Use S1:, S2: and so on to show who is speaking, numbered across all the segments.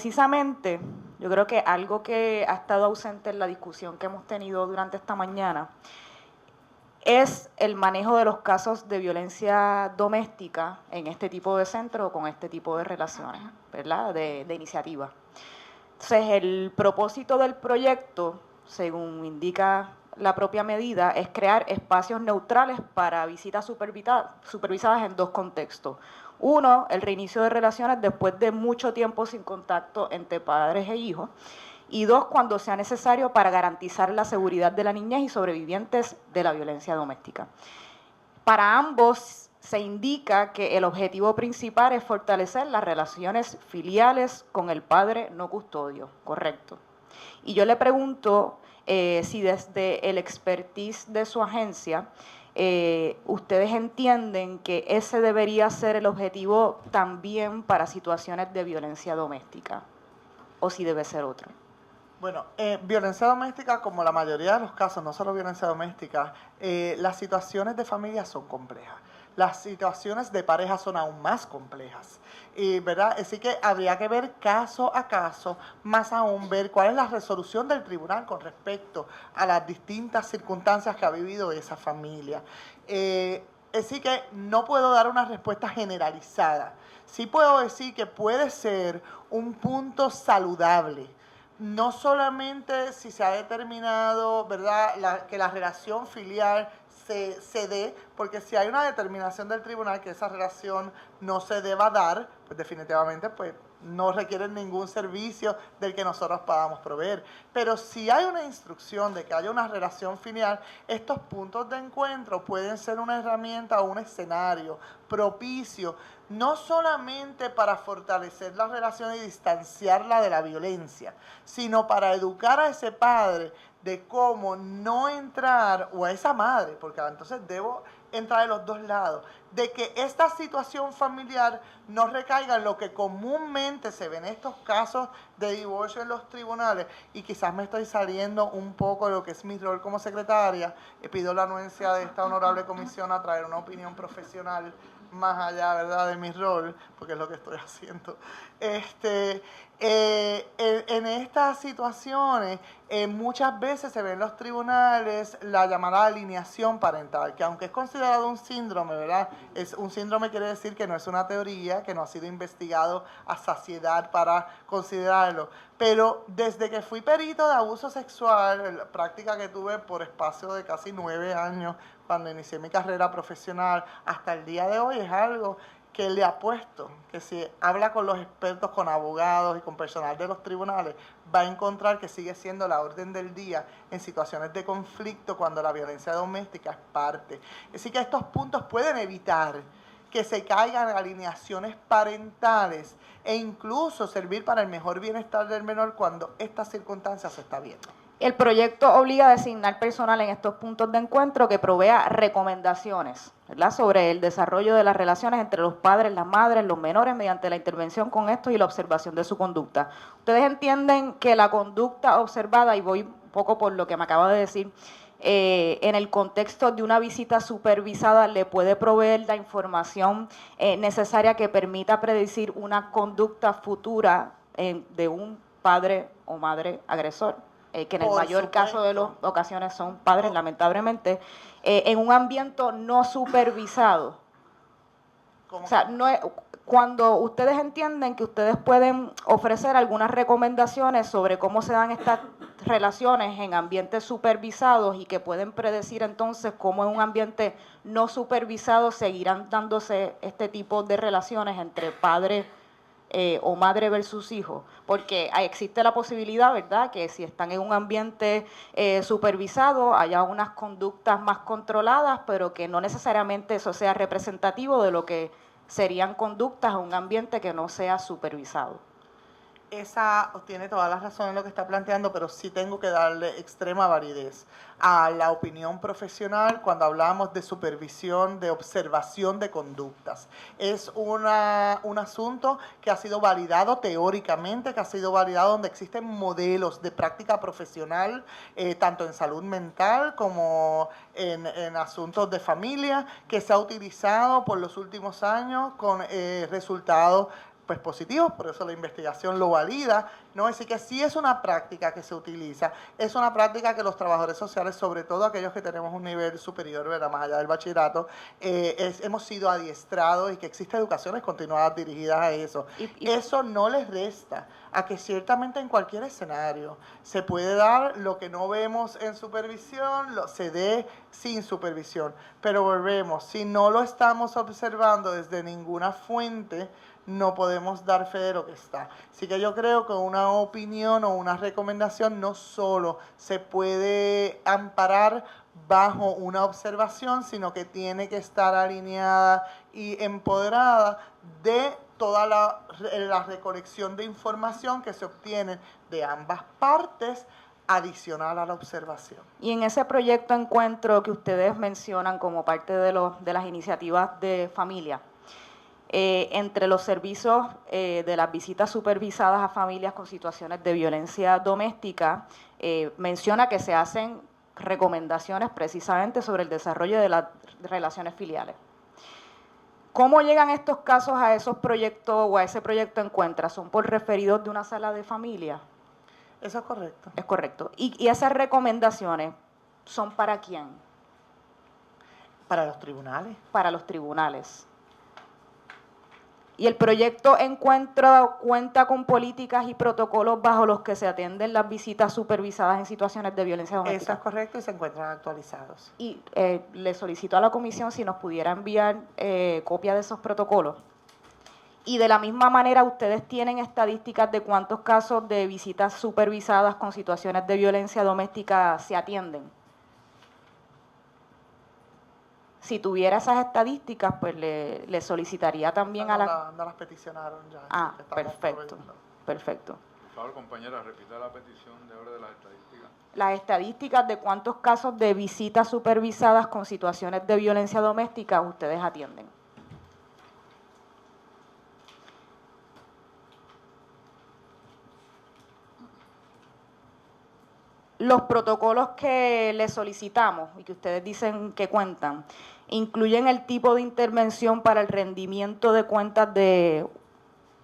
S1: Precisamente, yo creo que algo que ha estado ausente en la discusión que hemos tenido durante esta mañana es el manejo de los casos de violencia doméstica en este tipo de centro o con este tipo de relaciones, ¿verdad? De iniciativa. Entonces, el propósito del proyecto, según indica la propia medida, es crear espacios neutrales para visitas supervisadas en dos contextos. Uno, el reinicio de relaciones después de mucho tiempo sin contacto entre padres e hijos. Y dos, cuando sea necesario para garantizar la seguridad de la niñez y sobrevivientes de la violencia doméstica. Para ambos se indica que el objetivo principal es fortalecer las relaciones filiales con el padre no custodio, correcto. Y yo le pregunto si desde el expertise de su agencia, ustedes entienden que ese debería ser el objetivo también para situaciones de violencia doméstica, o si debe ser otro.
S2: Bueno, violencia doméstica, como la mayoría de los casos, no solo violencia doméstica, las situaciones de familia son complejas. Las situaciones de pareja son aún más complejas, ¿verdad? Así que habría que ver caso a caso, más aún ver cuál es la resolución del tribunal con respecto a las distintas circunstancias que ha vivido esa familia. Así que no puedo dar una respuesta generalizada. Sí puedo decir que puede ser un punto saludable, no solamente si se ha determinado, ¿verdad?, que la relación filial se dé, porque si hay una determinación del tribunal que esa relación no se deba dar, pues definitivamente pues no requieren ningún servicio del que nosotros podamos proveer. Pero si hay una instrucción de que haya una relación filial, estos puntos de encuentro pueden ser una herramienta o un escenario propicio, no solamente para fortalecer la relación y distanciarla de la violencia, sino para educar a ese padre de cómo no entrar, o a esa madre, porque entonces debo entrar de los dos lados, de que esta situación familiar no recaiga en lo que comúnmente se ve en estos casos de divorcio en los tribunales. Y quizás me estoy saliendo un poco de lo que es mi rol como secretaria, y pido la anuencia de esta honorable comisión a traer una opinión profesional más allá, ¿verdad?, de mi rol, porque es lo que estoy haciendo. En estas situaciones, muchas veces se ve en los tribunales la llamada alineación parental, que aunque es considerado un síndrome, ¿verdad? Es un síndrome, quiere decir que no es una teoría, que no ha sido investigado a saciedad para considerarlo. Pero desde que fui perito de abuso sexual, la práctica que tuve por espacio de casi 9 años, cuando inicié mi carrera profesional, hasta el día de hoy, es algo que le apuesto que si habla con los expertos, con abogados y con personal de los tribunales, va a encontrar que sigue siendo la orden del día en situaciones de conflicto cuando la violencia doméstica es parte. Así que estos puntos pueden evitar que se caigan alineaciones parentales e incluso servir para el mejor bienestar del menor cuando estas circunstancias se está viendo.
S1: El proyecto obliga a designar personal en estos puntos de encuentro que provea recomendaciones, ¿verdad?, sobre el desarrollo de las relaciones entre los padres, las madres, los menores, mediante la intervención con estos y la observación de su conducta. ¿Ustedes entienden que la conducta observada, y voy un poco por lo que me acaba de decir, en el contexto de una visita supervisada le puede proveer la información necesaria que permita predecir una conducta futura de un padre o madre agresor? Que en el mayor caso de las ocasiones son padres, lamentablemente, en un ambiente no supervisado? O sea, no es, cuando ustedes entienden que ustedes pueden ofrecer algunas recomendaciones sobre cómo se dan estas relaciones en ambientes supervisados y que pueden predecir entonces cómo en un ambiente no supervisado seguirán dándose este tipo de relaciones entre padres o madre versus hijo, porque existe la posibilidad, ¿verdad?, que si están en un ambiente supervisado haya unas conductas más controladas, pero que no necesariamente eso sea representativo de lo que serían conductas en un ambiente que no sea supervisado.
S2: Esa tiene toda la razón en lo que está planteando, pero sí tengo que darle extrema validez a la opinión profesional cuando hablamos de supervisión, de observación de conductas. Es un asunto que ha sido validado teóricamente, que ha sido validado donde existen modelos de práctica profesional, tanto en salud mental como en asuntos de familia, que se ha utilizado por los últimos años con resultados pues positivos, por eso la investigación lo valida, ¿no? Así que sí es una práctica que se utiliza, es una práctica que los trabajadores sociales, sobre todo aquellos que tenemos un nivel superior, ¿verdad?, más allá del bachillerato, hemos sido adiestrados y que existe educaciones continuadas dirigidas a eso. Eso no les resta a que ciertamente en cualquier escenario se puede dar lo que no vemos en supervisión, se dé sin supervisión. Pero volvemos, si no lo estamos observando desde ninguna fuente, no podemos dar fe de lo que está. Así que yo creo que una opinión o una recomendación no solo se puede amparar bajo una observación, sino que tiene que estar alineada y empoderada de toda la recolección de información que se obtiene de ambas partes, adicional a la observación.
S1: Y en ese proyecto encuentro que ustedes mencionan como parte de las iniciativas de familia, entre los servicios de las visitas supervisadas a familias con situaciones de violencia doméstica, menciona que se hacen recomendaciones precisamente sobre el desarrollo de las relaciones filiales. ¿Cómo llegan estos casos a esos proyectos o a ese proyecto Encuentra? ¿Son por referidos de una sala de familia?
S2: Eso es correcto.
S1: Es correcto. ¿Y esas recomendaciones son para quién?
S2: Para los tribunales.
S1: Para los tribunales. Y el proyecto Encuentro cuenta con políticas y protocolos bajo los que se atienden las visitas supervisadas en situaciones de violencia doméstica.
S2: Eso es correcto y se encuentran actualizados.
S1: Y le solicito a la comisión si nos pudiera enviar copia de esos protocolos. Y de la misma manera, ustedes tienen estadísticas de cuántos casos de visitas supervisadas con situaciones de violencia doméstica se atienden. Si tuviera esas estadísticas, pues le solicitaría también a la...
S2: No las peticionaron ya.
S1: Ah, perfecto, perfecto.
S3: Por favor, compañera, repita la petición de orden de las estadísticas.
S1: Las estadísticas de cuántos casos de visitas supervisadas con situaciones de violencia doméstica ustedes atienden. Los protocolos que les solicitamos y que ustedes dicen que cuentan, incluyen el tipo de intervención para el rendimiento de cuentas de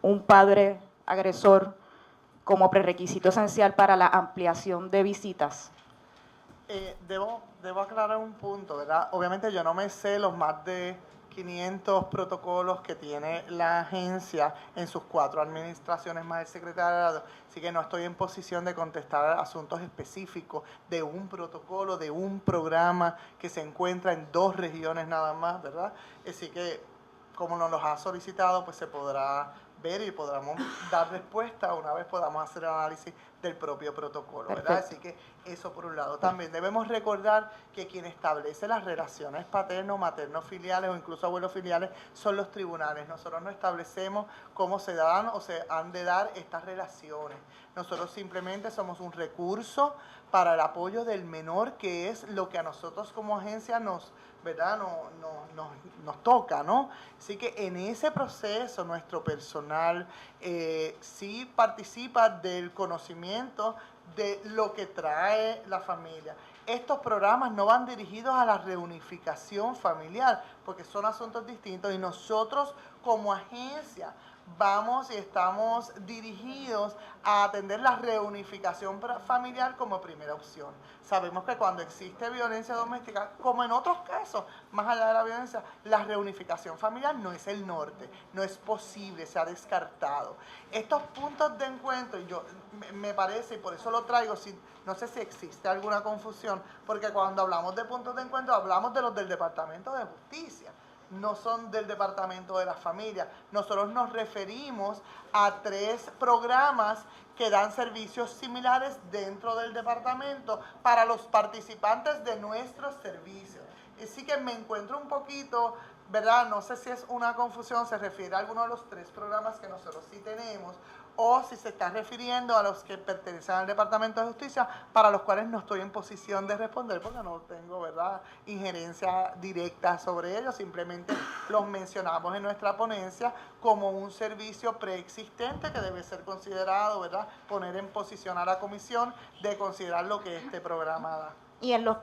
S1: un padre agresor como prerequisito esencial para la ampliación de visitas.
S2: Debo aclarar un punto, ¿verdad? Obviamente yo no me sé los más de 500 protocolos que tiene la agencia en sus 4 administraciones más el secretariado, así que no estoy en posición de contestar asuntos específicos de un protocolo, de un programa que se encuentra en 2 regiones nada más, ¿verdad? Así que como nos los ha solicitado, pues se podrá ver y podremos dar respuesta una vez podamos hacer el análisis del propio protocolo, ¿verdad? Así que eso por un lado. También debemos recordar que quien establece las relaciones paterno, materno filiales o incluso abuelos filiales son los tribunales. Nosotros no establecemos cómo se dan o se han de dar estas relaciones. Nosotros simplemente somos un recurso para el apoyo del menor, que es lo que a nosotros como agencia nos, ¿verdad?, nos toca, ¿no? Así que en ese proceso nuestro personal sí participa del conocimiento de lo que trae la familia. Estos programas no van dirigidos a la reunificación familiar, porque son asuntos distintos y nosotros como agencia vamos y estamos dirigidos a atender la reunificación familiar como primera opción. Sabemos que cuando existe violencia doméstica, como en otros casos, más allá de la violencia, la reunificación familiar no es el norte, no es posible, se ha descartado. Estos puntos de encuentro, y yo me parece, y por eso lo traigo, no sé si existe alguna confusión, porque cuando hablamos de puntos de encuentro, hablamos de los del Departamento de Justicia. No son del Departamento de la Familia. Nosotros nos referimos a 3 programas que dan servicios similares dentro del departamento para los participantes de nuestros servicios. Así que me encuentro un poquito, ¿verdad? No sé si es una confusión, se refiere a alguno de los 3 programas que nosotros sí tenemos, o si se está refiriendo a los que pertenecen al Departamento de Justicia, para los cuales no estoy en posición de responder porque no tengo, ¿verdad?, injerencia directa sobre ellos, simplemente los mencionamos en nuestra ponencia como un servicio preexistente que debe ser considerado, ¿verdad?, poner en posición a la comisión de considerar lo que este programa da.
S1: Y en los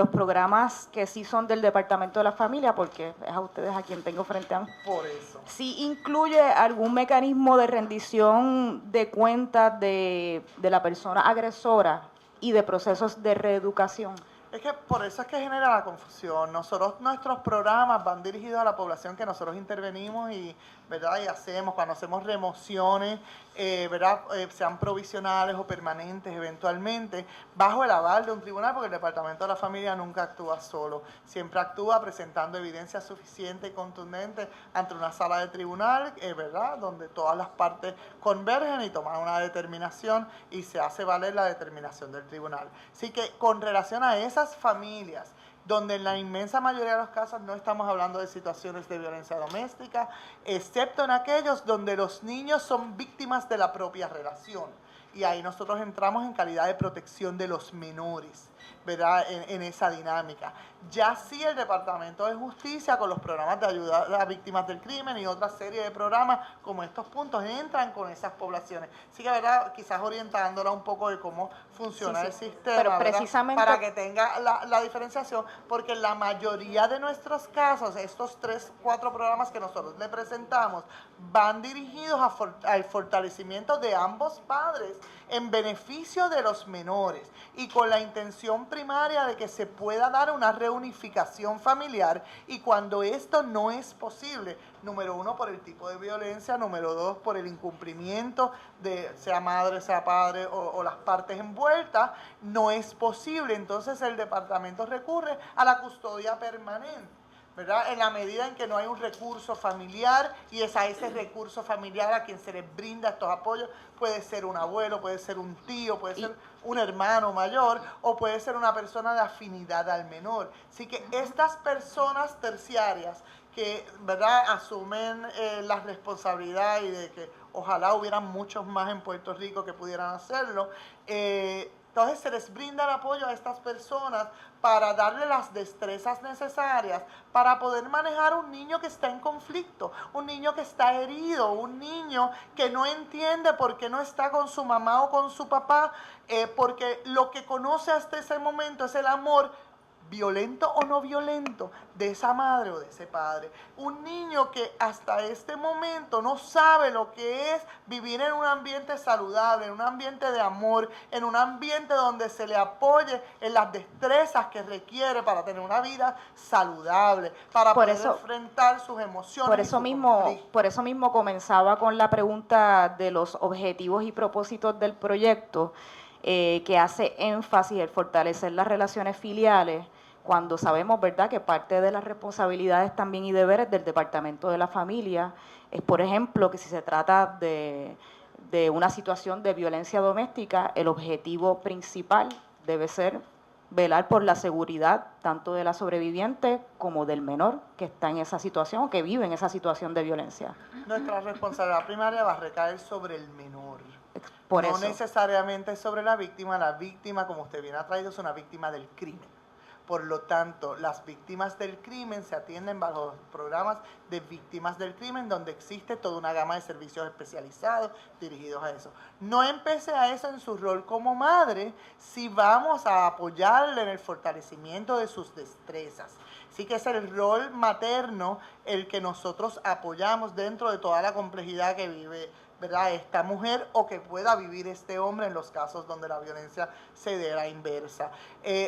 S1: programas que sí son del Departamento de la Familia, porque es a ustedes a quien tengo frente a mí,
S2: Por eso.
S1: ¿sí incluye algún mecanismo de rendición de cuentas de la persona agresora y de procesos de reeducación?
S2: Es que por eso es que genera la confusión. Nuestros programas van dirigidos a la población que nosotros intervenimos y, ¿verdad? Y hacemos, cuando hacemos remociones, ¿verdad? Sean provisionales o permanentes eventualmente, bajo el aval de un tribunal, porque el Departamento de la Familia nunca actúa solo. Siempre actúa presentando evidencia suficiente y contundente ante una sala de tribunal, ¿verdad? Donde todas las partes convergen y toman una determinación y se hace valer la determinación del tribunal. Así que con relación a esas familias donde en la inmensa mayoría de los casos no estamos hablando de situaciones de violencia doméstica, excepto en aquellos donde los niños son víctimas de la propia relación. Y ahí nosotros entramos en calidad de protección de los menores, ¿verdad? En esa dinámica. Ya sí el Departamento de Justicia, con los programas de ayuda a víctimas del crimen y otra serie de programas como estos puntos, entran con esas poblaciones. Así que, ¿verdad? Quizás orientándola un poco de cómo funciona el sistema,
S1: pero
S2: ¿verdad?
S1: precisamente
S2: Para que tenga la diferenciación, porque la mayoría de nuestros casos, estos 3, 4 programas que nosotros le presentamos, van dirigidos al fortalecimiento de ambos padres en beneficio de los menores y con la intención primaria de que se pueda dar una reunificación familiar, y cuando esto no es posible, número 1 por el tipo de violencia, número 2 por el incumplimiento de sea madre, sea padre o las partes envueltas, no es posible, entonces el departamento recurre a la custodia permanente, ¿verdad? En la medida en que no hay un recurso familiar, y es a ese recurso familiar a quien se les brinda estos apoyos. Puede ser un abuelo, puede ser un tío, puede ser un hermano mayor, o puede ser una persona de afinidad al menor. Así que estas personas terciarias que, ¿verdad?, asumen la responsabilidad, y de que ojalá hubieran muchos más en Puerto Rico que pudieran hacerlo, entonces se les brinda el apoyo a estas personas para darle las destrezas necesarias para poder manejar un niño que está en conflicto, un niño que está herido, un niño que no entiende por qué no está con su mamá o con su papá, porque lo que conoce hasta ese momento es el amor, violento o no violento, de esa madre o de ese padre. Un niño que hasta este momento no sabe lo que es vivir en un ambiente saludable, en un ambiente de amor, en un ambiente donde se le apoye en las destrezas que requiere para tener una vida saludable, para poder enfrentar sus emociones.
S1: Por eso mismo comenzaba con la pregunta de los objetivos y propósitos del proyecto, que hace énfasis en fortalecer las relaciones filiales, cuando sabemos, ¿verdad?, que parte de las responsabilidades también y deberes del Departamento de la Familia es, por ejemplo, que si se trata de una situación de violencia doméstica, el objetivo principal debe ser velar por la seguridad tanto de la sobreviviente como del menor que está en esa situación o que vive en esa situación de violencia.
S2: Nuestra responsabilidad primaria va a recaer sobre el menor.
S1: Por
S2: no
S1: eso.
S2: necesariamente sobre la víctima. La víctima, como usted bien ha traído, es una víctima del crimen. Por lo tanto, las víctimas del crimen se atienden bajo los programas de víctimas del crimen, donde existe toda una gama de servicios especializados dirigidos a eso. No empecé a eso en su rol como madre, si vamos a apoyarle en el fortalecimiento de sus destrezas. Así que es el rol materno el que nosotros apoyamos dentro de toda la complejidad que vive, ¿verdad?, esta mujer, o que pueda vivir este hombre en los casos donde la violencia se dé a la inversa.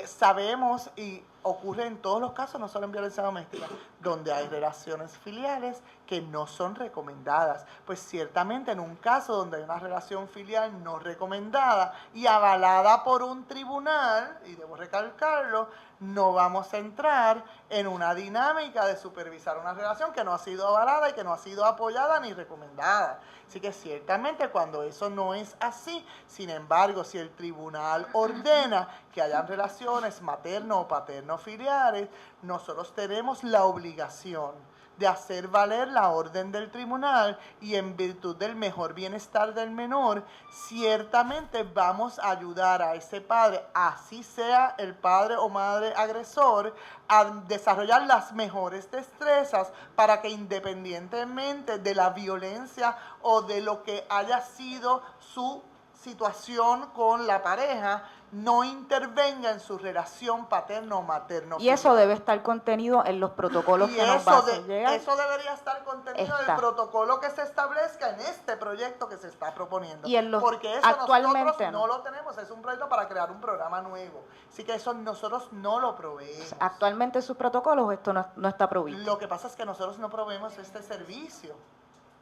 S2: Sabemos, y ocurre en todos los casos, no solo en violencia doméstica, donde hay relaciones filiales que no son recomendadas. Pues ciertamente en un caso donde hay una relación filial no recomendada y avalada por un tribunal, y debo recalcarlo, no vamos a entrar en una dinámica de supervisar una relación que no ha sido avalada y que no ha sido apoyada ni recomendada. Así que ciertamente cuando eso no es así, sin embargo, si el tribunal ordena que hayan relaciones materno o paterno filiales, nosotros tenemos la obligación de hacer valer la orden del tribunal, y en virtud del mejor bienestar del menor, ciertamente vamos a ayudar a ese padre, así sea el padre o madre agresor, a desarrollar las mejores destrezas para que, independientemente de la violencia o de lo que haya sido su situación con la pareja no intervenga en su relación paterno-materno.
S1: Y eso debe estar contenido en los protocolos
S2: Y
S1: que nos va a hacer llegar.
S2: eso debería estar contenido en el protocolo que se establezca en este proyecto que se está proponiendo.
S1: Y en los,
S2: porque eso
S1: actualmente
S2: nosotros no lo tenemos, es un proyecto para crear un programa nuevo. Así que eso nosotros no lo proveemos.
S1: Actualmente en sus protocolos esto no está provisto.
S2: Lo que pasa es que nosotros no proveemos este servicio.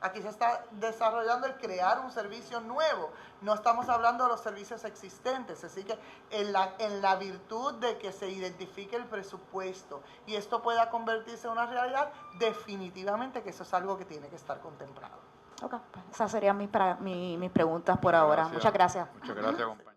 S2: Aquí se está desarrollando el crear un servicio nuevo. No estamos hablando de los servicios existentes. Así que en la virtud de que se identifique el presupuesto y esto pueda convertirse en una realidad, definitivamente que eso es algo que tiene que estar contemplado.
S1: Ok, pues esas serían mis preguntas por ahora. Muchas gracias.
S3: Muchas gracias, compañero.